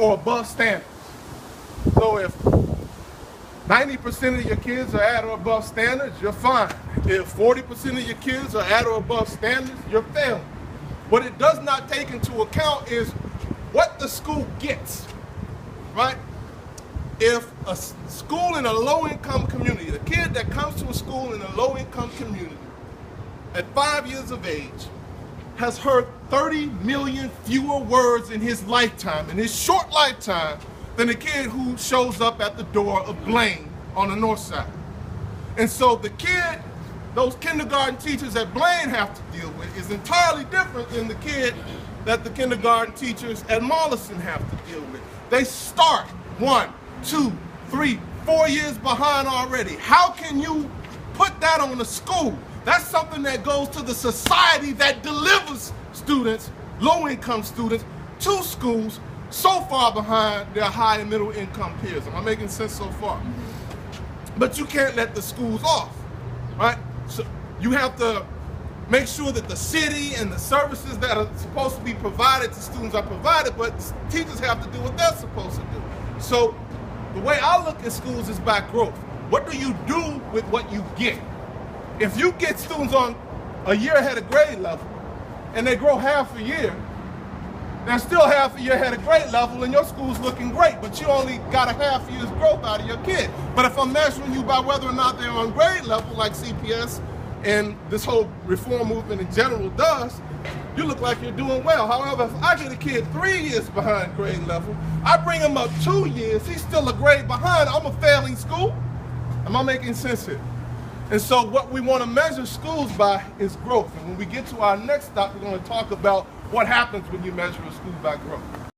or above standards. So if 90% of your kids are at or above standards, you're fine. If 40% of your kids are at or above standards, you're failing. What it does not take into account is what the school gets, right? If a school in a low-income community, a kid that comes to a school in a low-income community at 5 years of age has heard 30 million fewer words in his lifetime, in his short lifetime, than a kid who shows up at the door of Blaine on the north side. And so the kid, those kindergarten teachers that Blaine have to deal with is entirely different than the kid that the kindergarten teachers at Mollison have to deal with. They start 1, 2, 3, 4 years behind already. How can you put that on the school? That's something that goes to the society that delivers students, low-income students, to schools so far behind their high and middle income peers. Am I making sense so far? But you can't let the schools off, right? So you have to make sure that the city and the services that are supposed to be provided to students are provided, but teachers have to do what they're supposed to do. So the way I look at schools is by growth. What do you do with what you get? If you get students on a year ahead of grade level and they grow half a year, they're still half a year ahead of grade level and your school's looking great, but you only got a half year's growth out of your kid. But if I'm measuring you by whether or not they're on grade level, like CPS and this whole reform movement in general does, you look like you're doing well. However, if I get a kid 3 years behind grade level, I bring him up 2 years, he's still a grade behind, I'm a failing school. Am I making sense here? And so what we want to measure schools by is growth. And when we get to our next stop, we're going to talk about what happens when you measure a school by growth.